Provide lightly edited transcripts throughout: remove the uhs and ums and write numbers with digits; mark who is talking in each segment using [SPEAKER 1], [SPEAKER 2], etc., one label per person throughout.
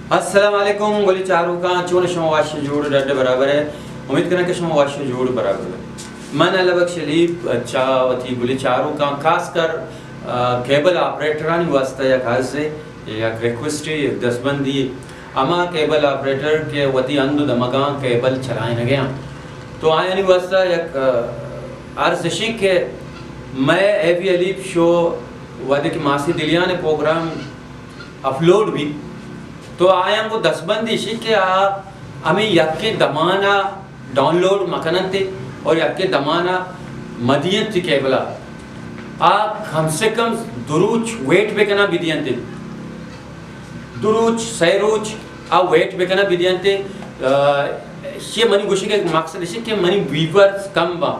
[SPEAKER 1] अस्सलामुअलैकुम गोली चारू का चोन शमवाश जोड़ डड बराबर है उम्मीद करना कि शमवाश जोड़ बराबर है मन अलबक शलीफ चावती गोली चारू का खास कर केबल ऑपरेटर वास्ता या खास से या रिक्वेस्ट एक दसबंदी अमा केबल ऑपरेटर के वती अंदु दमगा केबल चलाए न गया तो आया वास्ता एक अर्ज के मैं एवी अलीफ शो वादे की मासी दिलिया ने प्रोग्राम अपलोड भी तो आया को दसबंदी के हमें यक्के दमाना डाउनलोड मकनते और यक्के दमाना मदियन थी केबला कम से कम दुरूच वेट बेकना बिदियंते दुरूच सैरूच वेट बेकना बिदियंते ये मनी गुशी के मकसद है कि मनी वीवर्स कम बा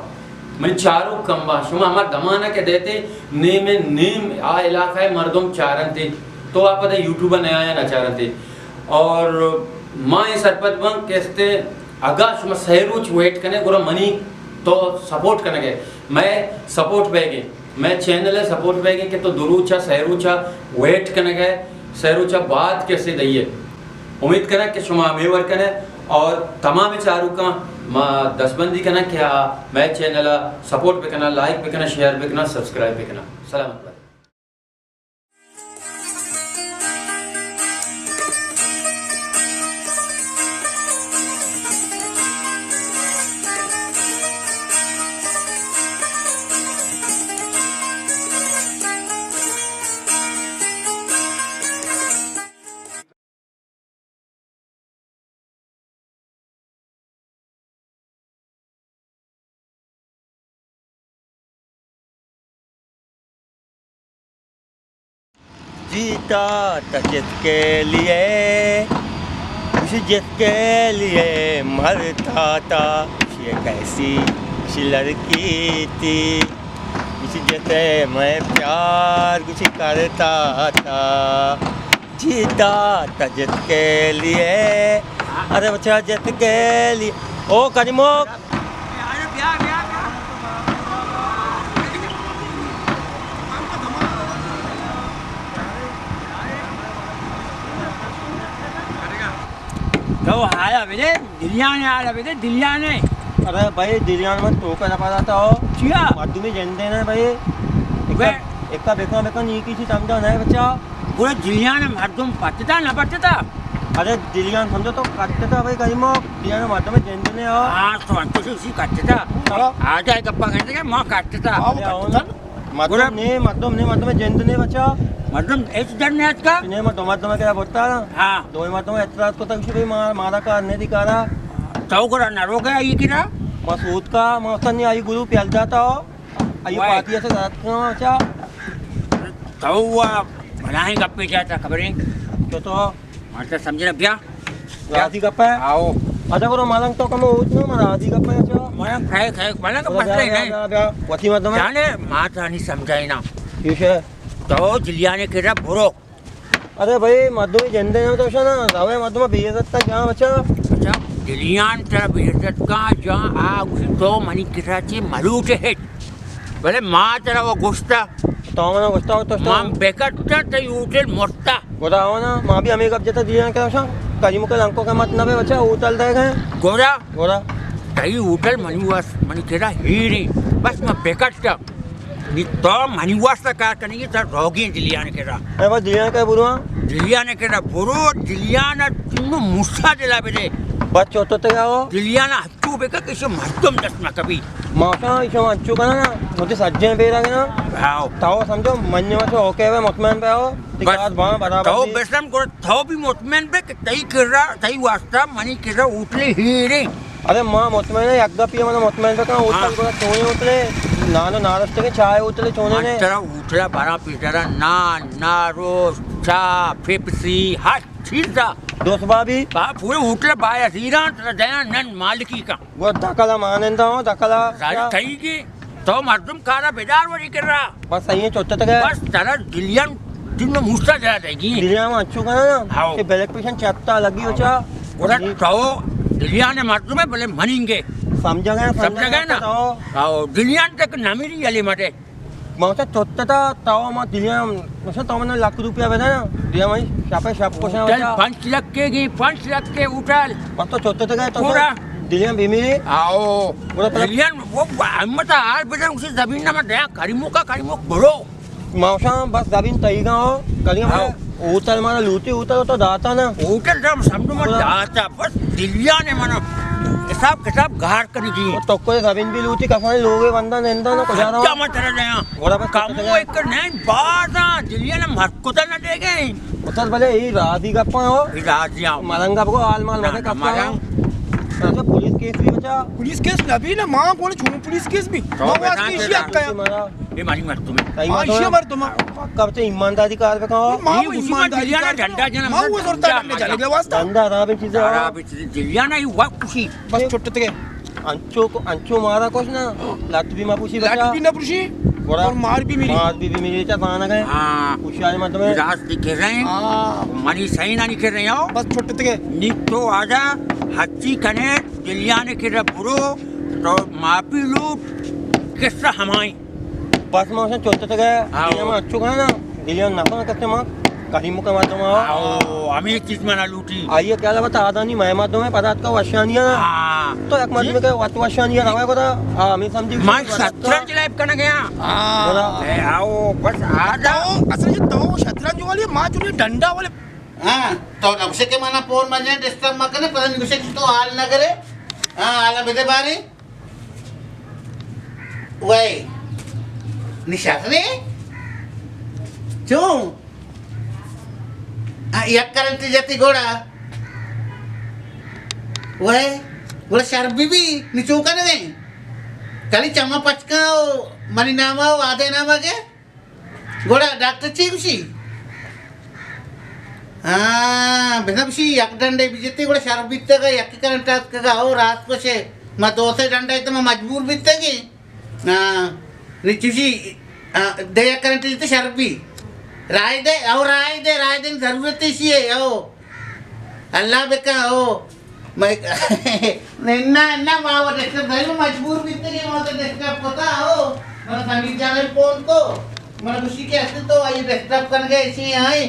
[SPEAKER 1] मनी चारों कम बा शुमा हमारा दमाना के देते नेम इलाका है मर्दों चारन थे तो आप पता यूट्यूबर नया आया ना चारते और माँ ये सरपत बंग कहते अगा शुमा सहरुच वेट करने गुरा मनी तो सपोर्ट करने गए मैं सपोर्ट बैगे मैं चैनल है सपोर्ट बैगे कि तो दुरूचा सहरुचा वेट करने गए सहरुचा बात कैसे दइए उम्मीद करें कि शुमा मेवर करें और तमाम चारू का दसबंदी करना क्या मैं चैनल सपोर्ट पे करना लाइक पे करना शेयर पे करना सब्सक्राइब पे करना सलाम।
[SPEAKER 2] जीता था जिसके लिए उस जिसके लिए मरता था ये कैसी लड़की थी इस जैसे मैं प्यार कुछ करता था जीता था जिसके लिए अरे बच्चा जिसके लिए ओ करीमो
[SPEAKER 3] तो आया बेटे दिलियाने आया बेटे दिलियाने
[SPEAKER 2] अरे भाई दिलियान में तो कर पा था हो
[SPEAKER 3] चिया
[SPEAKER 2] मर्दू में जनते ना भाई एक बेका बेका नहीं की थी समझा नहीं बच्चा
[SPEAKER 3] पूरे दिलियाने मर्दुम पटता ना पटता
[SPEAKER 2] अरे दिलियान समझो तो काटते था भाई करीमो दिलियान मर्दों में जनते ने हो
[SPEAKER 3] हाँ तो कुछ उसी काटता आ जाए गप्पा कहते क्या माँ काटता
[SPEAKER 2] मर्दों में जनते ने बच्चा
[SPEAKER 3] मर्दुम एक जन ने आज का
[SPEAKER 2] ने मर्दों में क्या बोलता है
[SPEAKER 3] हाँ
[SPEAKER 2] दो मर्दों में इतना को तक भी मारा का ने दिखारा
[SPEAKER 3] तो करा ना रोके ये किरा
[SPEAKER 2] मसूद का मौसम नहीं आई गुरु प्याल जाता हो आयु पाती ऐसे रात को अच्छा
[SPEAKER 3] तो वो बनाए गप्पे जाता खबरें
[SPEAKER 2] तो
[SPEAKER 3] मतलब समझे ना भैया
[SPEAKER 2] राती गप्पे
[SPEAKER 3] आओ
[SPEAKER 2] अच्छा करो मालंग तो कम होत ना राती गप्पे अच्छा
[SPEAKER 3] मैं खाए मालंग का मसला ही नहीं
[SPEAKER 2] वती मर्दों में
[SPEAKER 3] जाने माता नहीं समझाई ना
[SPEAKER 2] ठीक है
[SPEAKER 3] तो जिलियाने किरा बुरो
[SPEAKER 2] अरे भाई मर्दों में जनते ने तो ना रावे मर्दों में बेइज्जत था क्या बच्चा
[SPEAKER 3] अच्छा दिलियान तेरा बेइज्जत का जहाँ आ उसी तो मनी किरा ची मलूट है भले माँ तेरा वो गुस्ता
[SPEAKER 2] तो मैंने गुस्ता तो
[SPEAKER 3] माँ बेकट्टा तो यूटेल मोटा
[SPEAKER 2] बताओ ना माँ भी हमें कब जता दिया क्या बच्चा करीम के अंकों का मतलब है बच्चा उतल देगा
[SPEAKER 3] गोरा
[SPEAKER 2] गोरा
[SPEAKER 3] तई उतल मनी किरा ही नहीं बस मैं बेकट्टा नी तो मनी वास्ता का करेंगे तो रोगी दिलियाने किरा
[SPEAKER 2] अरे बस दिलियान का बुरुआ
[SPEAKER 3] दिलियाने किरा बुरो दिलियाना तुम मुस्सा दिला बेटे
[SPEAKER 2] बस चोटो ते आओ
[SPEAKER 3] दिलियाना अच्छू बेका किसी मर्दम दसना कभी
[SPEAKER 2] मासा इसे अच्छू का ना मुझे सज्जन पे रहा ना
[SPEAKER 3] आओ
[SPEAKER 2] ताओ समझो मन में से ओके वे मुतमन पे आओ तिकात वहां बराबर
[SPEAKER 3] तो बेसम को तो भी मुतमन पे तई किरा तई वास्ता मनी किरा उठले हीरे
[SPEAKER 2] अरे मां मुतमन है यक्का पिया मन मुतमन पे का उठल को सोने उतले नानो नारस्ते के चाय उतले चोने ने
[SPEAKER 3] तेरा उठला बारा पीटरा नारो चा पेप्सी हट चीज़ा
[SPEAKER 2] दोस्त बाबी
[SPEAKER 3] पूरे उठले बाया हीरा तेरा नन मालिकी का
[SPEAKER 2] वो धकला मानंदा हो धकला
[SPEAKER 3] सारी थई की तो मर्दम कारा बेदार वरी कर रहा
[SPEAKER 2] बस सही है चोटते के
[SPEAKER 3] बस तेरा दिलियन जिन मुस्ता जरा देगी
[SPEAKER 2] दिलिया में अच्छू का ना कि ब्लैक पेशेंट चत्ता लगी हो चा
[SPEAKER 3] ओरा तो दिलिया ने मर्दम में भले मनिंगे
[SPEAKER 2] समझा गया
[SPEAKER 3] ना आओ दिलियन तक नमीरी अली मटे
[SPEAKER 2] Masa cotta tahu mah dia masa tahu mana lakh रुपया बता ना dia mah siapa kosan
[SPEAKER 3] चल
[SPEAKER 2] बता
[SPEAKER 3] 5 लाख के उठाल
[SPEAKER 2] masa cotta गया तो
[SPEAKER 3] पूरा
[SPEAKER 2] dia bimi
[SPEAKER 3] आओ
[SPEAKER 2] पूरा पता
[SPEAKER 3] दिलियन वो हिम्मत हाल बजा उसी जमीन ना मत दया करीमो बड़ो
[SPEAKER 2] masa bas dabin taiga हो कलिया
[SPEAKER 3] आओ।
[SPEAKER 2] उतर मारा लूटी उतर तो दाता ना
[SPEAKER 3] होटल जब समझो मत जाता बस दिलिया ने मनो हिसाब किताब गार करी दी
[SPEAKER 2] तो कोई dabin भी लूटी कफाने लोगे बंदा नेंदा ना कुछ
[SPEAKER 3] क्या मत रह जाए
[SPEAKER 2] बोला बस
[SPEAKER 3] काम वो एक नहीं बात दिलिया ने मत को तो ना देगे
[SPEAKER 2] उतर भले ये राधी का पा हो
[SPEAKER 3] इलाज जाओ
[SPEAKER 2] मलंगा को आल माल मगे कपा अच्छा पुलिस केस भी बचा
[SPEAKER 4] पुलिस केस नबी ना माँ कोण छोड़ पुलिस केस भी माँ वास की इशी अक्का या
[SPEAKER 2] मारा
[SPEAKER 3] ये मारी मत तुम्हें
[SPEAKER 4] माँ इशी मर तुम
[SPEAKER 2] कब से ईमानदारी कार पे कहो
[SPEAKER 4] माँ
[SPEAKER 3] ये
[SPEAKER 4] वो
[SPEAKER 3] उसी में
[SPEAKER 4] ईमानदारी
[SPEAKER 3] दिलिया ना
[SPEAKER 4] का
[SPEAKER 3] झंडा जना
[SPEAKER 4] माँ वो जोरता करने जाने के वास्ता
[SPEAKER 2] धंधा राबे चीजें
[SPEAKER 3] दिलिया ना ये हुआ खुशी
[SPEAKER 4] बस छोटे तक
[SPEAKER 2] अंचो मारा कुछ ना लाट भी माँ पूछी
[SPEAKER 4] लाठी भी ना पुरुषी और मार भी मिली
[SPEAKER 2] मार भी मिली चाह पाना गए
[SPEAKER 3] हाँ
[SPEAKER 2] उशारे मत में
[SPEAKER 3] रात दिखे रहे हैं मनी सही ना निकल रहे हो
[SPEAKER 4] बस छोटे तक
[SPEAKER 3] निक तो आजा हच्ची कने दिलिया ने किरा बुरो तो मापी लूट किस्सा हमाई
[SPEAKER 2] बस माँ से चोटते गए
[SPEAKER 3] हाँ।
[SPEAKER 2] दिलिया में अच्छो कहा ना दिलिया नापा करते माँ कहीं मुका मार दो माँ
[SPEAKER 3] आओ हमें एक चीज में ना लूटी
[SPEAKER 2] आइए क्या लगा था आधा नहीं मैं मार दो मैं पता का वशानिया ना
[SPEAKER 3] हाँ
[SPEAKER 2] तो एक मर्द में क्या वशानिया रहा है पता हाँ मैं समझी
[SPEAKER 3] मैं शतरंज लाइव करने गया
[SPEAKER 2] बोला
[SPEAKER 3] ए आओ बस आ जाओ
[SPEAKER 4] असल ये तो शतरंज वाली माँ जो डंडा वाले
[SPEAKER 5] हाँ तो नक्शे के माना फोन मजे डिस्टर्ब मत करे पर नक्शे की तो हाल ना करे हाँ आला बेटे बारी वही निशात ने क्यों एक करंटी जाती घोड़ा वही बोला शर्बी भी नीचों का नहीं कली चमा पचका मनी नामा आधे नामा के घोड़ा डॉक्टर ची कुछ बेनबशी एक डंडे बीजते गोड़ा शराब बीतते का एक करंट का हो रात को से मैं दो से डंडा इतना मैं मजबूर बीतते की निचुशी दे एक करंट जीते शराब भी राय दे जरूरत इसी है ओ अल्लाह बेका ओ मैं नन्ना माँ वो डिस्टर्ब नहीं मैं मजबूर बीतते की मैं तो डिस्टर्ब पता हो मैं संगीत चैनल फोन को मैं खुशी के ऐसे तो आई डिस्टर्ब कर गए इसी आई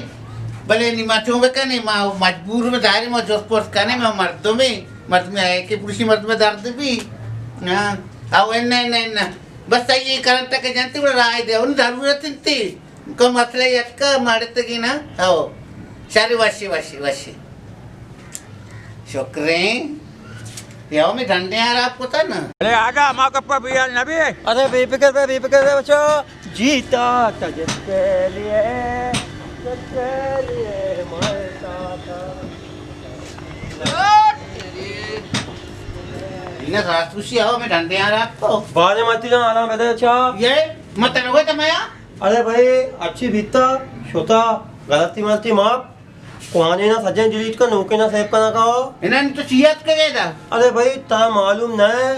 [SPEAKER 5] भले नहीं माचों में कहने माँ मजबूर में दायरे में जोश पोस्ट कहने में मर्द में आए कि पुरुषी मर्द में दर्द भी हाँ आओ ना बस सही ये करंट के जानते बड़ा राय दे उन जरूरत थी को मसला यक्का मारते की ना आओ सारी वाशी शुक्रे याओ में डंडे यार आपको था ना
[SPEAKER 3] अरे आजा माँ कप्पा भैया नबी
[SPEAKER 2] अरे बेफिक्र बच्चों जीता तुझके लिए मरता था
[SPEAKER 5] इन्हें राजपूती आओ में डंडे यार आपको
[SPEAKER 2] बाजे माती ना आराम है अच्छा
[SPEAKER 5] ये मत रहो तो मैं
[SPEAKER 2] अरे भाई अच्छी बीतता छोटा गलती मलती माप कुआने ना सज्जन डिलीट का नौके ना सेव करना का हो
[SPEAKER 5] इन्हें तो चियत के गए था
[SPEAKER 2] अरे भाई ता मालूम न है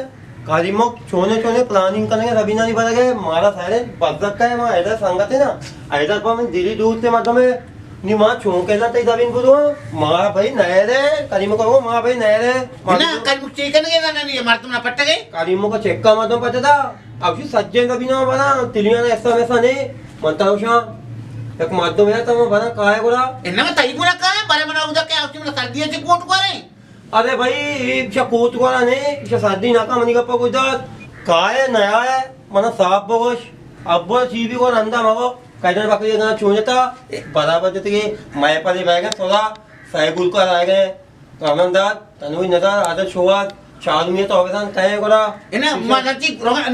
[SPEAKER 2] कारिमो छोने प्लानिंग करेंगे रबीना नहीं बता गए मारा सारे बदलक का है वहाँ हैदर संगत है ना हैदर पर मैं दिल्ली दूर से मतलब में नहीं वहाँ छोंके ना तई दबिन को मारा भाई नए रे कारिमो का वो मारा भाई नए रे
[SPEAKER 5] ना कल मुझे चेक करने गया ना नहीं मार तुम ना पट्टे गए
[SPEAKER 2] कारिमो का चेक का मतलब पता था अब सज्जन रबीना बना तिलिया ने ऐसा नहीं मनता एक माध्यम है तो बना कहा है बोला
[SPEAKER 5] इन्हें मैं तई पूरा कहा है बारे में ना उधर क्या उसमें ना सर्दियों से कोट को रहे
[SPEAKER 2] अरे भाई इच्छा कोत वाला नहीं इच्छा शादी ना का मनी का पको इधर काय नया है मना साफ बगोश अब वो चीबी को रंदा मगो काइडर बाकी ना छोड़ता बराबर जैसे कि माय पाले बैगे थोड़ा साइकुल का आ गए आनंदार तनुई नजर आदर शोआ चालू में तो अवसान कहे कोला
[SPEAKER 5] इन्हें मनाची रोगा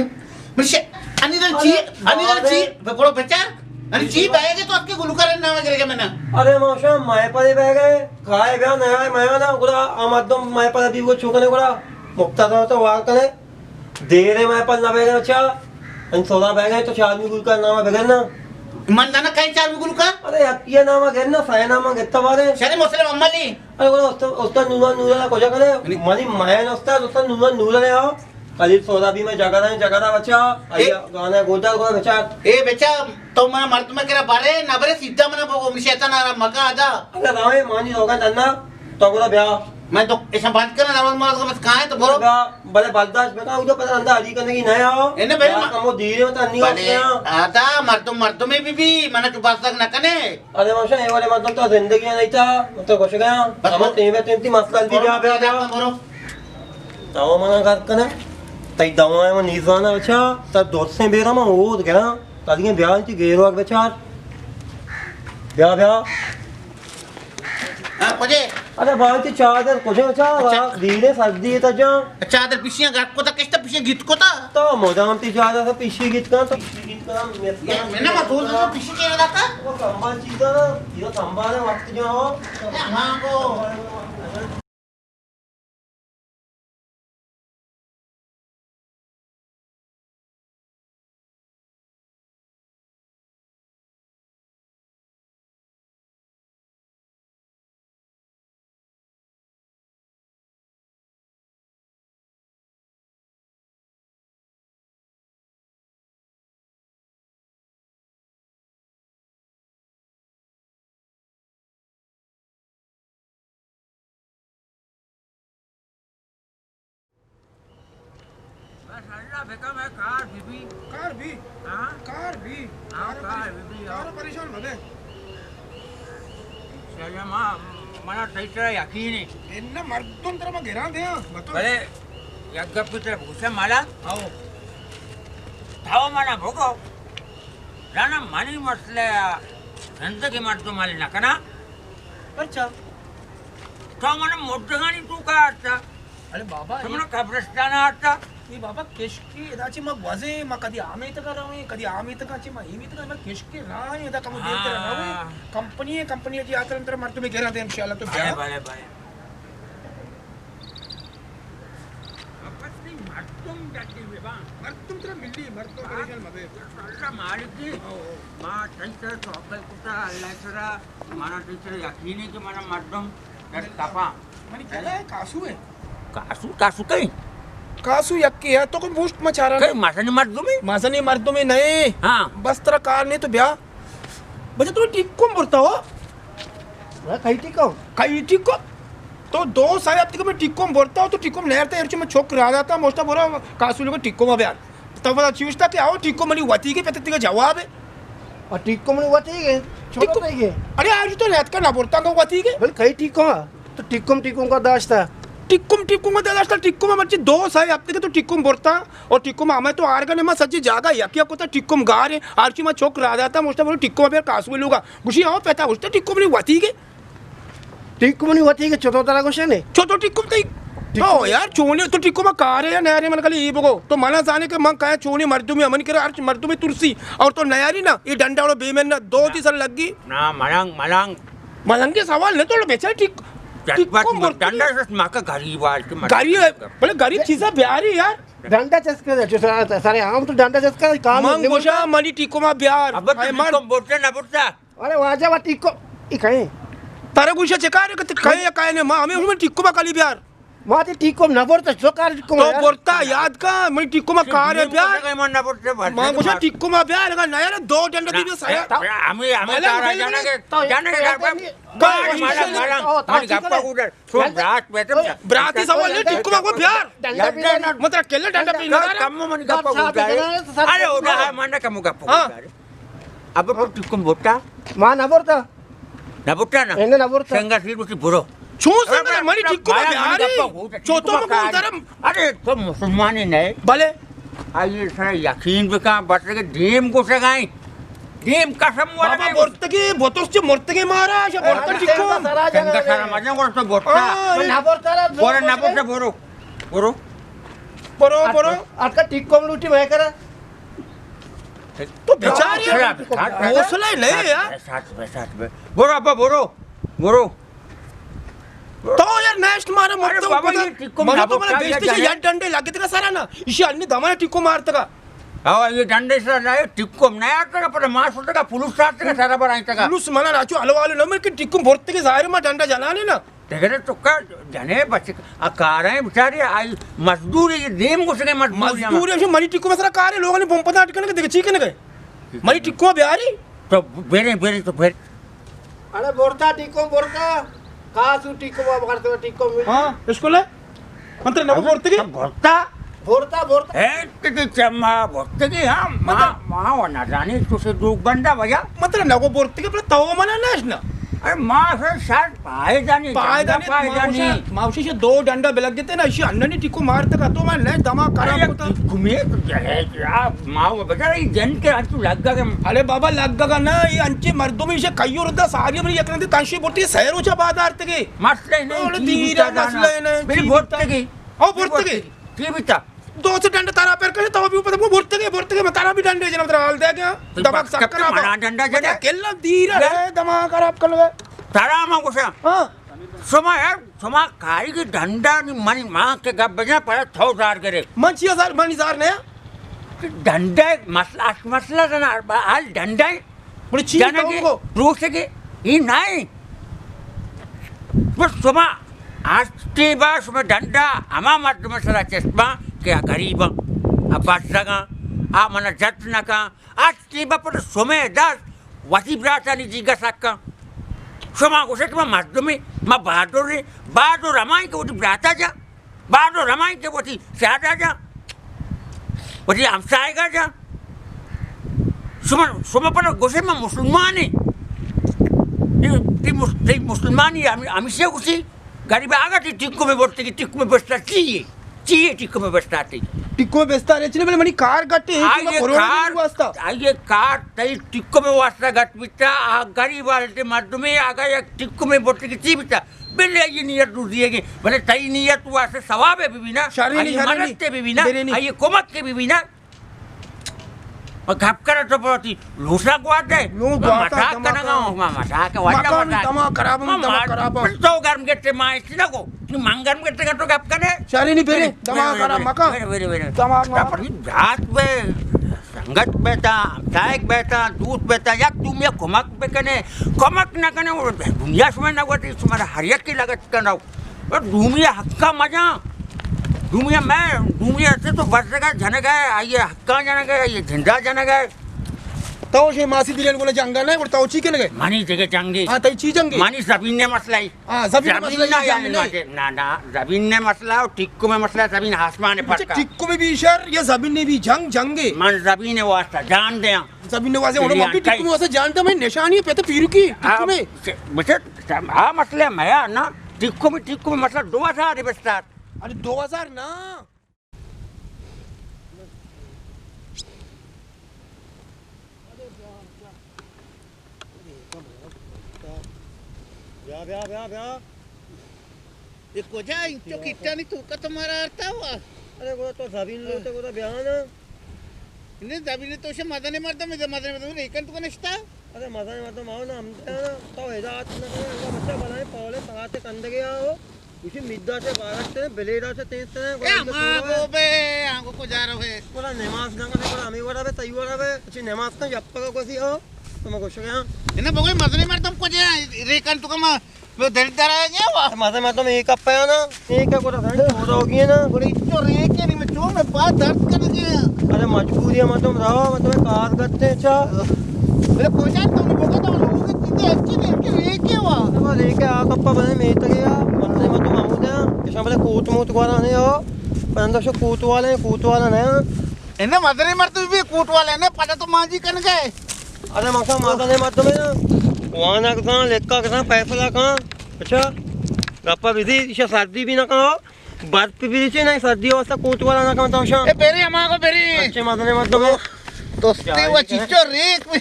[SPEAKER 5] मुझे अनिदर ची बकोड़ो बच्चा अरे ची बैगे तो आपके गुलकार नाम करेगा मैंने
[SPEAKER 2] अरे मौसम माय पाले बैगे काय बया नया है मैं ना कोला आमदम माय पाले भी वो छोकने कोला मुक्ता तो वार करे देरे माय पाल ना बैगे अच्छा अन सोना बैगे तो चालू गुलकार नाम बैगे ना
[SPEAKER 5] मन दाना कहीं चालू गुलकार
[SPEAKER 2] अरे ये नाम है ना साया नाम है कितना बारे
[SPEAKER 5] शरे मुस्लिम अम्मली
[SPEAKER 2] अरे कोला उस्ता नूरा कोजा करे मनी मायन उस्ता नूरा ले आओ कल सोदा भी में जगह बच्चा गाना गोदा को बच्चा
[SPEAKER 5] ए बच्चा तो मैं मर्द में करा बारे ना बारे सीधा मना बोगो मिशेता ना मगा आदा
[SPEAKER 2] अरे रावे मानी होगा तन्ना तो बोला ब्याह
[SPEAKER 5] मैं तो ऐसा बात करना ना मत बस कहाँ है तो बोलो
[SPEAKER 2] भले बलदास में कहा उधर पता अंदा हरी करने की नया हो
[SPEAKER 5] इन्हें पहले
[SPEAKER 2] कमो धीरे मत अन्नी
[SPEAKER 5] बने आता मर्दों में भी मैंने चुप तक न कने
[SPEAKER 2] अरे माशा ये वाले मतलब तो जिंदगी नहीं था मतलब कुछ गया हम तेरे मसला भी ब्याह
[SPEAKER 5] बोलो
[SPEAKER 2] ताऊ मना कर कने तई दवा में नीजाना अच्छा तब दोस्त से बेरा में हो गया तादियां ब्याह की गेरो बेचार ब्याह
[SPEAKER 5] हाँ कुछ
[SPEAKER 2] अरे बाहर की चादर कुछ अच्छा धीरे सर्दी है तजा
[SPEAKER 5] चादर पिछियां गात को था किसने पिछियां गीत को था
[SPEAKER 2] तो मोदाम ती चादर से पीछे गीत का तो गीत का
[SPEAKER 5] मैंने मत बोल दो पिछे के लगा था
[SPEAKER 2] वो कंबल चीज ना ये कंबल है वक्त जो हो
[SPEAKER 5] हाँ को
[SPEAKER 3] कार बीबी
[SPEAKER 4] कार भी
[SPEAKER 3] हाँ
[SPEAKER 4] कार भी
[SPEAKER 3] हाँ कार बीबी
[SPEAKER 4] कार परेशान भले
[SPEAKER 3] मला तैत्र यकीन
[SPEAKER 4] इन्ना मर्दों तरह में गिरा दे
[SPEAKER 3] भले यज्ञपुत्र भूषण मला
[SPEAKER 4] आओ
[SPEAKER 3] धाव मला भोगव राणा मानी म्हटल्या जिंदगी मारतो मला नका ना
[SPEAKER 2] अच्छा
[SPEAKER 3] तो मला मोठं गाणी तू का आता
[SPEAKER 4] अरे बाबा
[SPEAKER 3] तुम्हाला कब्रस्ताना आता
[SPEAKER 4] ये बाबा केशकी दाची मग वाजे मग कधी आम्ही तर करावे कधी आम्ही तर काची मग ही तर मग केशकी राय दा कम देते रावे कंपनी जी आता नंतर मार तुम्ही घेरा दे इंशाल्लाह तो
[SPEAKER 3] भले भले भले अपनी मर्दुम जाती बेबा
[SPEAKER 4] मर्दुम तर मिली मर्दुम परेशान मध्ये
[SPEAKER 3] आता मालिकी मा तैत्र चौकल कुठं अल्लाहरा मला तैत्र यकीन आहे की मला मर्दुम तर कापा
[SPEAKER 4] मनी केला कासू है
[SPEAKER 3] कासू काही
[SPEAKER 4] कासू यक्की है तो कोई बूस्ट मचा रहा
[SPEAKER 3] काही मासाने मर्दुम आहे
[SPEAKER 4] माझा नहीं मर्दों में नहीं
[SPEAKER 3] हाँ
[SPEAKER 4] बस तेरा कार नहीं तो ब्याह बच्चा तू टिक्को बोलता हो
[SPEAKER 2] कहीं टिको
[SPEAKER 4] कहीं टिक्को तो दो साल अब तक मैं टिक्को बोलता हूँ तो टिक्को नहीं रहता यार मैं छोक रहा था मोस्टा बोला कासू लोग टिक्को में ब्याह तब बता चूसता क्या हो टिक्को मनी वती के पता का जवाब है
[SPEAKER 2] और टिक्को में वती के छोटा नहीं के
[SPEAKER 4] अरे आज तो रहत का ना बोलता का वती के
[SPEAKER 2] बोल कहीं टिको तो टिक्को का दाश था
[SPEAKER 4] टिक्कुम में दादा टिक्कुम में बच्चे दो साल अब तक तो टिक्कुम बोलता और टिक्कुम हमें तो आर गने में सच्ची जागा यकिया को तो टिक्कुम गारे आरची में छोक रहा था मोस्टा बोलो टिक्कुम में कासू लूगा गुशी आओ पता उसने टिक्कुम नहीं वती के
[SPEAKER 2] टिक्को में वती के छोटा तरह क्वेश्चन है
[SPEAKER 4] छोटो टिक्कुम तई तो यार चोने तो टिक्कुम कार है या नयारी मन कली ये बगो तो मना जाने के मन कहे चोने मर्दू में अमन करे आरच मर्दू में तुलसी और तो नयारी ना ये डंडा वाला बेमन ना 2-3 साल लग गई
[SPEAKER 3] ना मलंग
[SPEAKER 4] मलंग के सवाल नहीं तो बेचा टिक
[SPEAKER 3] डंडा माका घरी वालते
[SPEAKER 4] गाड़ी है बोले गाड़ी चीज़ा प्यारी यार
[SPEAKER 2] डंडा चस्का सारे आम तो डंडा चस्का काम
[SPEAKER 4] मंग गोशा मनी टिको मा प्यार
[SPEAKER 3] अब तो बोलते ना बोलता
[SPEAKER 2] अरे वाजा वा टिको ई कहे
[SPEAKER 4] तारा गुशा चेकार के कहे या कहे ने मां हमें उसमें टिको मा काली प्यार
[SPEAKER 2] माते टिको न बोलता जोकार टिको
[SPEAKER 4] तो बोलता याद का मनी टिको मा कार है प्यार
[SPEAKER 3] मन ना बोलते
[SPEAKER 4] मां गोशा टिको मा प्यार लगा नया ना 2 डंडा दी साया
[SPEAKER 3] हमें जाने के मलंग गप्पा उधर सो
[SPEAKER 4] ब्रात सवाल ने टिको मा को प्यार मतलब केले डंडा पे ना
[SPEAKER 3] कम मन गप्पा उधर अरे उधर मन कम गप्पा उधर अब तो टिको बोलता
[SPEAKER 2] मां न बोलता
[SPEAKER 3] ना बोलता ना
[SPEAKER 2] एने न बोलता
[SPEAKER 3] संगा फिर मुझे बुरो
[SPEAKER 4] चूस मनी टिको मा प्यार चोतो में बोलता
[SPEAKER 3] अरे तो मुसलमान ही नहीं
[SPEAKER 4] भले
[SPEAKER 3] आइए सर यकीन भी कहाँ बट के डीम को सगाई डीम कसम वाला
[SPEAKER 4] बाबा बोर्तगे बोतोसचे मोर्तगे महाराज बोर्ता टिको
[SPEAKER 3] संगा सारा मजा को तो बोलता
[SPEAKER 2] न बोलता
[SPEAKER 3] बोरा ना बोलता बोरो बोरो
[SPEAKER 4] बरो
[SPEAKER 2] अटका टिको में लूटी मैं करा
[SPEAKER 4] तो बेचारे हौसला नहीं यार
[SPEAKER 3] साथ में बोरो अब्बा बोरो
[SPEAKER 4] तो यार नेक्स्ट मारा मरतो
[SPEAKER 3] बाबा ये टिक्को
[SPEAKER 4] मला
[SPEAKER 3] मारा
[SPEAKER 4] तुम्हाला बेस्टचे या डंडे लागते का सारा ना इशी अन्नी दमाने टिक्को मारत का
[SPEAKER 3] हाँ ये डंडे से लाए टिक्को नहीं आता का पर मांस होता का पुलिस आता का सारा बार आता का
[SPEAKER 4] पुलिस मला राचू हलवाले ना मैं कि टिक्को भरते के जाहिर में डंडा जलाने ना
[SPEAKER 3] देखरे तो का जाने बच्चे आ कार है बेचारी आई मजदूरी ये देम को से
[SPEAKER 4] मजदूर है मनी टिक्को में सारा कार है लोगों ने बम पता अटकने के देखे ठीक है गए मनी टिक्को बिहारी
[SPEAKER 3] तो बेरे तो फिर
[SPEAKER 2] अरे बोरता टिको बोरता
[SPEAKER 5] कासु टिक्को बरते टिक्को
[SPEAKER 4] हाँ स्कूल है मंत्र नगो बोर्तगी
[SPEAKER 3] भोरता
[SPEAKER 5] बोरता बोरता
[SPEAKER 3] हे चम्मा भोरतगी हाँ माँ वना जाने तुझे दूध बंदा भैया
[SPEAKER 4] मंत्र नगो बोर्तगी पर तव मना नाश ना
[SPEAKER 3] अरे माँ फिर शायद पायदानी
[SPEAKER 4] मावशीचे 2 दंड बेलग देते ना अशी अन्नानी टिक्को मारते का तो मैं लय दमा खराब होता
[SPEAKER 3] घुमे तो जहे माँ बेचारा ये जन के अंतु लग गया
[SPEAKER 4] अरे बाबा लग्गा ना ये अंचे मर्दों में इसे कई और दा सागे में एकनंदी तांशी बोटी सैरोच्या बाद आरते
[SPEAKER 3] मसले
[SPEAKER 4] ओले
[SPEAKER 3] नहीं
[SPEAKER 4] धीरे मसले नहीं,
[SPEAKER 3] मेरी भोरतगी
[SPEAKER 4] ओ बोर्तगी
[SPEAKER 3] की बिता
[SPEAKER 4] 2 से डंड तारा पैर करे तो भी ऊपर वो बोर्तगी में तारा भी डंडे जन मतलब हाल दे गया दबाक सब
[SPEAKER 3] कब मना डंडा जने
[SPEAKER 4] केला धीरे दमा खराब कर लगे
[SPEAKER 3] तारा माँ कुछ
[SPEAKER 4] हां
[SPEAKER 3] सोमा यार सोमा कारी की डंडा नहीं मनी माँ के गप बजा पर थो दार करे
[SPEAKER 4] मंचिया सार मनीजार ने
[SPEAKER 3] डंडा मसला मसला जना हाल डंडा
[SPEAKER 4] बोले ची
[SPEAKER 3] जाने की रूस के ये नहीं बस सोमा आज के बाद सोमा डंडा अमा मत मसला चश्मा क्या गरीब अब बात लगा आ मना जत न का आज के बाद पर सोमे दास वसी ब्राता नहीं जीगा सकता सोमा को से कि मर्द में मैं बहादुर रमाई के वो ब्राता जा बहादुर रमाई के वो सादा जा वो हमसाएगा जा सोमा पर गोसे में मुसलमान है ती मुसलमान ही आम्ही से कुछ गरीब आगा ती टिक्को में बोलते कि टिक्को में बसता चाहिए टिक्को में बसता थी
[SPEAKER 4] टिक्को बेस्ता रे चले बोले मनी कार गट्टे
[SPEAKER 3] आइए कार तई टिक्को में वास्ता गट बिता आ गरीब वाले मर्द में आगा एक टिक्को में बोलते कि ची बिता बिल्ले ये नियत दूर दिएगी भले तई नियत वास्ते सवाब है भी ना मरते भी ना आइए कोमक के भी ना और घप कर तो बहुत लूसा गुआद है मजाक करना मजाक तो गर्म गेटे माय ना को मंगरम गेटे का तो घप करे
[SPEAKER 4] शालिनी बेरे दमा करा मका
[SPEAKER 3] वेरे पर रात में संगत बेटा चाय बेटा दूध बेटा या तुम ये कोमक पे कने कोमक ना कने दुनिया में ना वो तुम्हारा हरियत की लागत करना और दुनिया हक्का मजा दुनिया से तो बस का जन गए आइए हक्का जन गए ये झंडा जन गए
[SPEAKER 4] तो शे मासी दिलेन बोले जंगल है और तो ची के लगे
[SPEAKER 3] मानी जगह जंगी
[SPEAKER 4] हां तई ची जंगी
[SPEAKER 3] मानी जमीन ने मसला है
[SPEAKER 4] हां जमीन मसला
[SPEAKER 3] ना जमीन ने मसला और टिक्को में मसला जमीन आसमान है फर्क
[SPEAKER 4] टिक्को में भी इशर या जमीन ने भी जंगे
[SPEAKER 3] मन जमीन ने वास्ता जान दे
[SPEAKER 4] जमीन ने वास्ते और मम्मी टिक्को में वास्ते जानता मैं निशानी पे तो पीर की टिक्को में
[SPEAKER 3] बच्चे हां मसला मैं ना टिक्को में मसला 2000 बस्ता
[SPEAKER 4] अरे 2000 ना ब्या
[SPEAKER 5] ये कोजा इंचो किट्टा नहीं तू का तुम्हारा अर्थ हुआ
[SPEAKER 2] अरे वो तो जमीन लो तो वो ब्याह ना
[SPEAKER 5] इन्हें जमीन तो से मदने मर्द में रेकन तो निष्ठा
[SPEAKER 2] अरे मदने मर्द माओ ना हम तो हेदात ना करे बच्चा बनाए पावले तगा से कंद गया हो उसी मिद्दा से बारत से बेलेरा से तेज से
[SPEAKER 5] ए मां गोबे आंगो को जा रहे है
[SPEAKER 2] पूरा नमाज ना करे पूरा हमें वाला बे तई वाला बे अच्छी नमाज का जप का कोसी हो तो मैं कुछ गया
[SPEAKER 5] इन्हें बगोई मदने मर्द को जे रेकन तो कमा वो दरिद्र है क्या हुआ
[SPEAKER 2] मदने मर्द में एक कप है ना एक का कोटा धन हो होगी ना
[SPEAKER 5] बड़ी तो रेक के नहीं मैं जो मैं बात दर्द कर गया
[SPEAKER 2] अरे मजबूरी है तुम रहो मैं कार करते अच्छा
[SPEAKER 5] मेरे कोजा तुमने बोला तो लोगों के कितने अच्छे नहीं के रेक क्या हुआ
[SPEAKER 2] वो लेके आ कप्पा बने में तो गया मदने मर्द मामू दे किसान बोले कूट वाला नहीं हो परंतु शो कूट वाला नहीं
[SPEAKER 5] इन्हें मदने मर्द भी कूट वाले ने पता तो मांझी कर गए
[SPEAKER 2] अरे मौसा मदने मर्द में ना वहाँ ना कहाँ लेका कहाँ फैसला कहाँ अच्छा गप्पा विधि इसे सर्दी भी ना कहाँ बर्फ भी से नहीं सर्दी वास्ता कूट वाला ना कहाँ तो
[SPEAKER 5] ए बेरी हमारा को बेरी
[SPEAKER 2] अच्छे मदने मर्द में
[SPEAKER 5] दोस्ती वो चिच्चो रेक में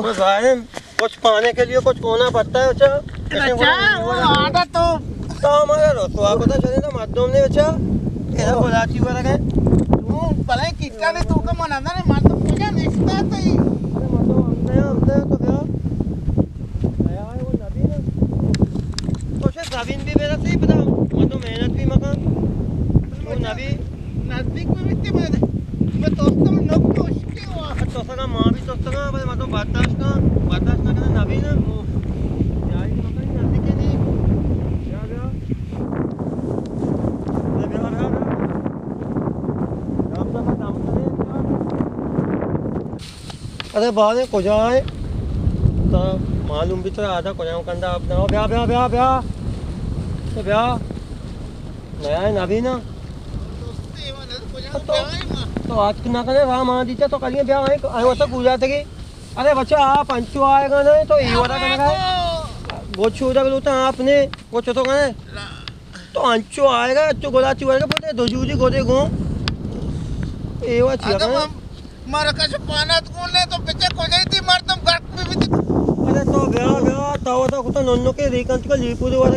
[SPEAKER 2] बस आए कुछ पाने के लिए कुछ होना पड़ता है अच्छा
[SPEAKER 5] वो आधा तो
[SPEAKER 2] हमारा रसवा को तो चले ना मर्दों ने अच्छा ऐसा बोलाची वाला है
[SPEAKER 5] तू भले कितना ने तू का मनाना ने मर्द पूजा निष्ठा तो ही
[SPEAKER 2] हमने तो क्या आया है वो नबी ना तो शायद जमीन भी मेरा सही पता मतलब मेहनत भी मकान वो नबी
[SPEAKER 5] नजदीक में भी मैं दोस्तों में नब तो उसके हुआ
[SPEAKER 2] तो सका माँ भी तो सका भाई मतलब बर्दाश्त ना करना नबी ना यार ये मकान नजदीक है नहीं क्या गया अरे बाद में को जाए तो मालूम भी तो आधा को जाऊं कंधा अपना हो ब्याह ब्याह ब्याह ब्याह तो ब्याह नया है नबी ना तो आज ना करे राम आ दीजिए तो करिए ब्याह आए वो तो पूजा थे कि अरे बच्चा आप पंचो आएगा नहीं तो ये वाला करना है वो छोटा बोलता आपने वो चौथो कहने तो अंचो आएगा अच्छो गोला चुआएगा बोलते दो जूजी गोदे गो ये वो चिया कहने
[SPEAKER 5] मारा कैसे पाना तूने तो पीछे को जाई थी मार तुम घर पे भी
[SPEAKER 2] अरे तो ब्याह ब्याह तावा तो कुछ नन्नो के रिकंत का लीपू दे वाला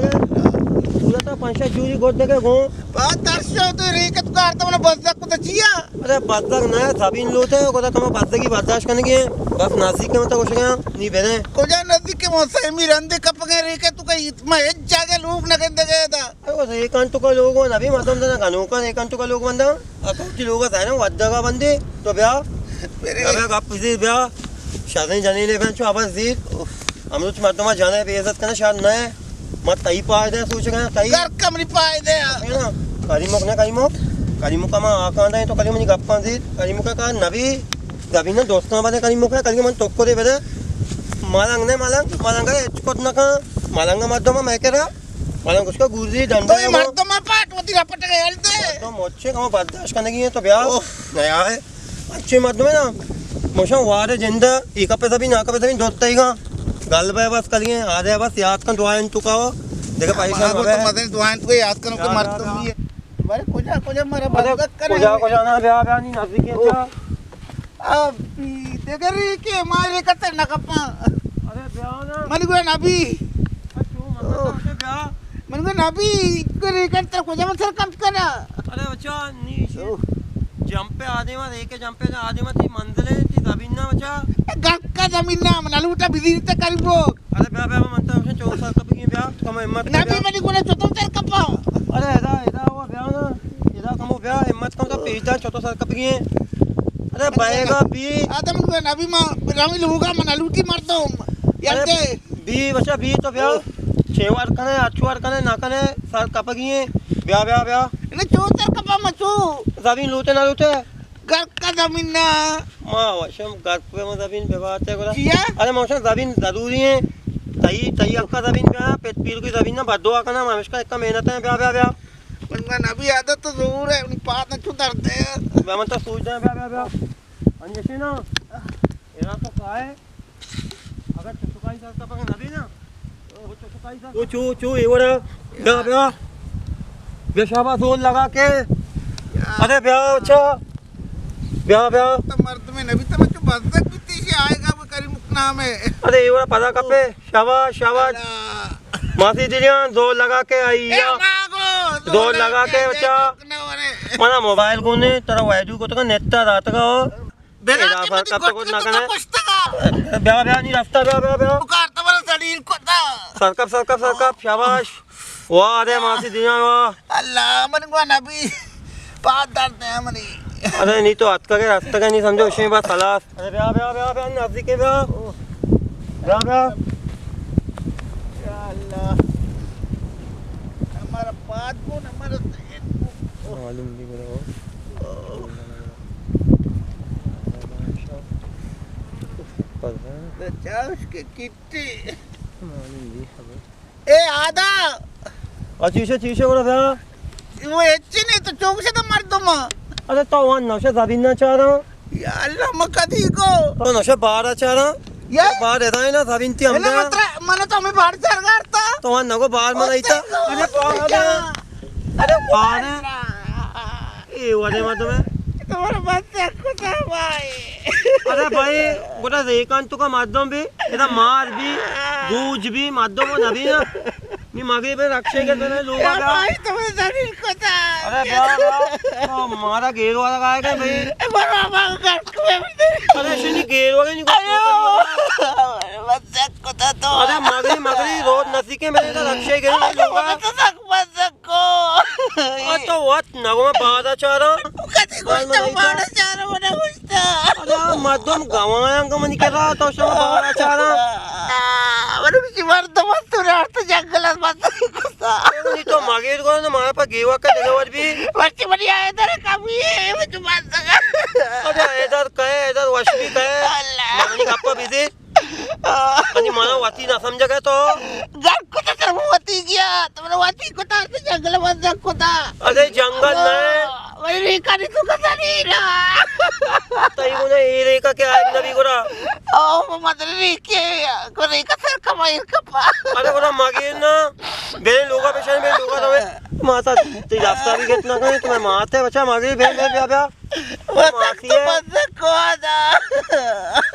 [SPEAKER 2] पूरा तो पंचा जूजी गोद दे के गो
[SPEAKER 5] बात दर्शो तो रिकत का अर्थ मैंने बस तक तो चिया
[SPEAKER 2] अरे बदक ना सभी लोग थे को तुम बदक की बर्दाश्त करने की बस नासिक के मतलब कुछ गया नहीं बेरे
[SPEAKER 5] को जा नजदीक के मौसम में रंदे कप गए रिकत तू का इतना एक जाके लूप न कर गया था
[SPEAKER 2] अरे वो रिकंत का लोग ना भी मतलब ना कानून का रिकंत का लोग बंदा अकौटी लोग है ना वद्दा का बंदे तो ब्याह अबे आप किसी ब्याह शादी जाने ले बहन चो आवाज दी हम लोग मत में जाना है बेइज्जत करना शायद ना है मत तई पाए दे सोच गए तई
[SPEAKER 5] घर कमरी पाए दे
[SPEAKER 2] है ना करीमुक का मां आकांदा है तो करीमुक नि गप्पा दी करीमुक का नबी नबी ने दोस्तों बारे करीमुक है करीमुक मन टोको दे बेरे मालंग ने मालंग का एचकोट ना का मालंग मत मैं कह रहा मालंग उसका गुर्जी डंडा
[SPEAKER 5] तो मर्द में पाट होती रपट गए हलते
[SPEAKER 2] तो मोचे का बर्दाश्त करने की है तो ब्याह नया है अच्छे मत में ना मोशा वारे जिंदा एक पे सभी ना पे सभी दोस्त ही का गल बे बस करिए आ जाए बस याद कर दुआएं तू का देखो पैसा
[SPEAKER 5] तो मदन दुआएं तो याद करो के मर तुम भी बारे कोजा मारा बदक करे
[SPEAKER 2] कोजा ना ब्याह ब्याह नहीं नजदीक है अच्छा
[SPEAKER 5] अब देख रही के मारे कते न कपा
[SPEAKER 2] अरे ब्याह ना
[SPEAKER 5] मन को नबी
[SPEAKER 2] अच्छो मतलब ब्याह
[SPEAKER 5] मन को नबी करे करते कोजा मन सर कम करा
[SPEAKER 2] अरे बच्चा नी जंप पे आदे मत एक जंप पे आदे मत मंजिले थी जमीन ना बच्चा
[SPEAKER 5] घर का जमीन ना नलूटा बिजी ते करीबो
[SPEAKER 2] अरे ब्याह ब्याह मनता है 4 साल का भी ब्याह कम हिम्मत
[SPEAKER 5] नबी मनी को चतो सर कपा
[SPEAKER 2] अरे एदा वो ब्याह ना एदा कम ब्याह हिम्मत कम तो पेजदा 4 साल का भी अरे बाएगा भी
[SPEAKER 5] आदम को नबी मा रामी लूगा मन नलूटी मारतो याते
[SPEAKER 2] बी बच्चा बी तो ब्याह 6 बार कने 8 बार कने ना कने साल का भी ब्याह ब्याह ब्याह
[SPEAKER 5] ने चोतर कपा मचू
[SPEAKER 2] जमीन लूटे ना लूटे
[SPEAKER 5] घर का जमीन ना
[SPEAKER 2] मां वशम घर पे में जमीन व्यवहार है गोला
[SPEAKER 5] किया
[SPEAKER 2] अरे मौसम जमीन जरूरी है तई आपका जमीन पे पेट पीर की जमीन ना बदवा करना मामिश का एक मेहनत है ब्याह ब्याह ब्याह
[SPEAKER 5] उनका नबी आदत तो जरूर है उन पात न छुतर दे
[SPEAKER 2] मैं मन तो सोच रहा ब्याह ब्याह ब्याह अंजशी ना एरा तो का है अगर चुकाई सर का पकड़ नबी ना वो चुकाई सर वो चू ये वाला ब्याह ब्याह बेशाबा जोर लगा के अरे ब्याह अच्छा ब्याह ब्याह
[SPEAKER 5] तो मर्द में नबी तो मचू बस तक बीती से आएगा वो करी मुकना में
[SPEAKER 2] अरे ये वाला पता कब पे शाबाश शाबाश मासी दिलियां जोर लगा के आई या जोर लगा के बच्चा मना मोबाइल को ने तेरा वायदू को तो नेट रात का हो
[SPEAKER 5] बेरा
[SPEAKER 2] कब तक को ना करना
[SPEAKER 5] पुस्तक
[SPEAKER 2] ब्याह ब्याह नहीं रास्ता ब्याह ब्याह ब्याह
[SPEAKER 5] पुकार तो बड़ा शरीर को था
[SPEAKER 2] सरकप शाबाश वाह अरे मासी दिलियां वाह
[SPEAKER 5] अल्लाह मन को नबी पात दर्द है मनी
[SPEAKER 2] अरे नहीं तो हाथ का के रास्ता का नहीं समझो उसमें बात खलास अरे ब्याह ब्याह ब्याह ब्याह नजदीक है ब्याह ब्याह ब्याह
[SPEAKER 5] या अल्लाह हमारा पात को हमारा
[SPEAKER 2] मालूम नहीं करो
[SPEAKER 5] तो चाउस के किट्टी
[SPEAKER 2] मालूम नहीं खबर
[SPEAKER 5] ए आदा
[SPEAKER 2] और चीशे बोला ब्याह
[SPEAKER 5] वो अच्छी नहीं तो चौक से तो मर दूँ
[SPEAKER 2] अरे तो वहाँ नौशे जमीन ना चाह रहा हूँ
[SPEAKER 5] या अल्लाह मकदी को
[SPEAKER 2] तो नौशे बाहर चाह रहा
[SPEAKER 5] या
[SPEAKER 2] बाहर रहता है ना जमीन थी हमने
[SPEAKER 5] मैंने तो हमें बाहर चढ़ करता
[SPEAKER 2] तो वहाँ नको बाहर में नहीं था अरे बाहर है ये वाले मत में
[SPEAKER 5] तुम्हारे बच्चे को था भाई
[SPEAKER 2] अरे भाई गोटा रेकांत का माध्यम भी इधर मार भी गूंज भी माध्यम वो नबी ना नी मगे पे रक्षे के तो लोग आ
[SPEAKER 5] भाई तुम्हें शरीर को था
[SPEAKER 2] अरे तो मारा घेर वाला का है भाई
[SPEAKER 5] बाबा घर को
[SPEAKER 2] अरे ऐसे घेर वाले नहीं
[SPEAKER 5] बच्चे को था तो
[SPEAKER 2] अरे मगरी रोज नसी के मेरे तो रक्षे के लोग
[SPEAKER 5] तो तक बच्चे को
[SPEAKER 2] तो what नगो में बाधा चाह रहा
[SPEAKER 5] कति कुछ तो बाड़ा चाह रहा होना कुछ था
[SPEAKER 2] अरे मध्यम गवाया का मन कर रहा तो सब बाधा चाह रहा
[SPEAKER 5] अरे बिची मार तो मत तो रात जंगल मत
[SPEAKER 2] नहीं तो मगेर को ना मारे पर गेवा का जगह भी
[SPEAKER 5] बच्चे बड़ी आए इधर कमी है मैं तुम बात सका
[SPEAKER 2] अरे इधर कहे इधर वश भी कहे
[SPEAKER 5] अल्लाह
[SPEAKER 2] मगनी गप्पा बिजी अनि मानो वाती ना समझ गए तो
[SPEAKER 5] घर को तो सब वती गया तुमने वती को था तो जंगल में जग को था
[SPEAKER 2] अरे जंगल में
[SPEAKER 5] वही रेखा नहीं तू कसा नहीं रहा
[SPEAKER 2] तई को ना ए रे का क्या है नबी गोरा
[SPEAKER 5] ओ मदर रेखे को रेखा सर कमाई कपा
[SPEAKER 2] अरे गोरा मागे ना बेन लोगा पेशान बेन लोगा तवे माता ते रास्ता भी कितना करे तुम्हें माते बच्चा मागे बेन बेन ब्या
[SPEAKER 5] वतक तो बंद को दा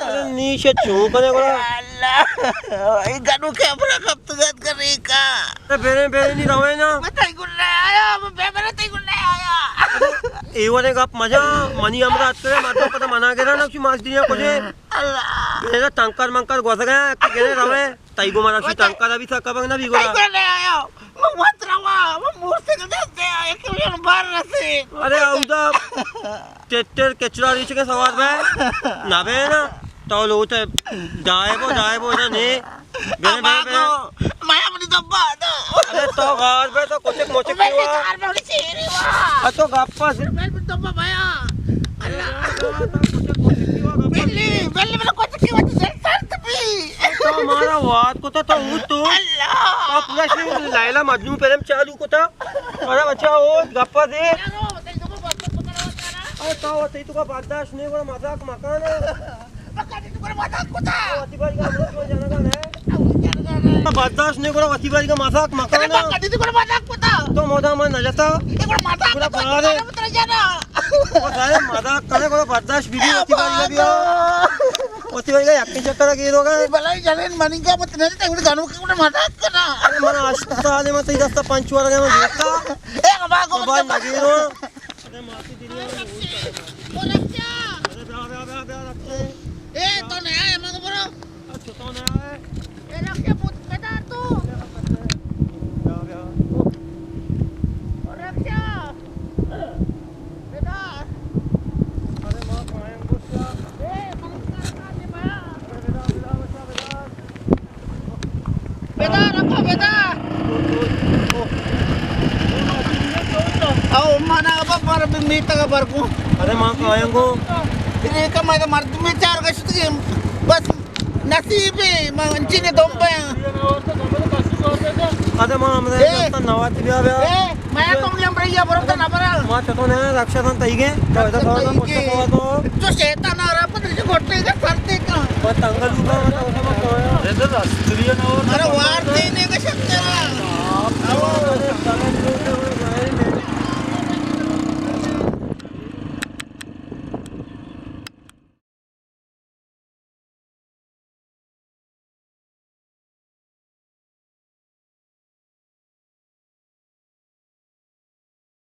[SPEAKER 2] अरे नीचे चूक ने गोरा
[SPEAKER 5] अल्लाह ये गनु के अपना कब तक कर रेखा
[SPEAKER 2] अरे बेन बेन नहीं रहे ना
[SPEAKER 5] मैं तई गुल आया मैं बेबरे तई गुल आया
[SPEAKER 2] ए वाले गप मजा मनी हमरा करे माता पता मना के ना कि मास दिया कुछ
[SPEAKER 5] अल्लाह
[SPEAKER 2] मेरा टंकर मंकर गोस गया कि केने रवे तई को मारा टंकर अभी सा कबंग ना भी
[SPEAKER 5] तई
[SPEAKER 2] गोरा
[SPEAKER 5] गुल आया मैं मत रवा मैं मुझसे दे आया कि मैं बाहर रसे
[SPEAKER 2] अरे आउदा टेटर केचरा रीच के सवाल में ना बे ना तो लो ते जाए वो ना ने बेने बेने
[SPEAKER 5] माया मनी दब्बा दो
[SPEAKER 2] अरे तो गार बे तो कोचक मोचक
[SPEAKER 5] मैं
[SPEAKER 2] हुआ
[SPEAKER 5] कार में उड़ी चेरी वा
[SPEAKER 2] तो गप्पा से
[SPEAKER 5] मैं दब्बा माया अल्लाह
[SPEAKER 2] कोचक मोचक हुआ
[SPEAKER 5] बिल्ली मेरे को की वजह से संत भी
[SPEAKER 2] तो हमारा वाद को तो तू
[SPEAKER 5] अल्लाह
[SPEAKER 2] अब पूरा से लैला मजनू फिल्म चालू को था अरे बच्चा ओ गप्पा दे अरे तो वही तो का बर्दाश्त नहीं को मजाक मकान है अतिबारी का हमको जाना का है बर्दाश्त नहीं को अतिबारी का मजाक मकान है तो मोदा मन न जाता पूरा बना दे और सारे मजाक करे को बर्दाश्त भी अतिबारी का भी अतिबारी का यक्की चक्कर के रोगा
[SPEAKER 5] भलाई जलेन मनिंगा मत नहीं ते गानो के मजाक करना
[SPEAKER 2] अरे मन अस्ताले मत इधर सा पंच वाला के मैं देखता
[SPEAKER 5] ए बाबा को
[SPEAKER 2] मोबाइल लगी रो अरे माती दिलिया अरे ब्या रखते
[SPEAKER 5] ए तो नहीं आए मग बरो
[SPEAKER 2] अच्छा तो नहीं आए
[SPEAKER 5] ए रखे पुत बेटा तू
[SPEAKER 2] ब्या
[SPEAKER 5] और रक्षा बेटा
[SPEAKER 2] अरे मां पाएं गुस्सा
[SPEAKER 5] ए नमस्कार दे भैया
[SPEAKER 2] बेटा
[SPEAKER 5] बेटा रखो बेटा आओ माना अब पर मीट का बरकू
[SPEAKER 2] अरे मां कायंगो
[SPEAKER 5] ini kan mereka marti mecar guys itu bas nasibe manci ne domba
[SPEAKER 2] अरे मां हमने तो नवाती ब्या
[SPEAKER 5] eh maya तुम yang beraya baru kan apa
[SPEAKER 2] मां तो ने रक्षा तन तईगे तो इधर थोड़ा मोटा तो
[SPEAKER 5] जो शैतान आ रहा पता नहीं घोटने का करते का
[SPEAKER 2] बस तंगल उठा तो उसमें तो
[SPEAKER 5] अरे वार देने का शक्ति है
[SPEAKER 2] अरे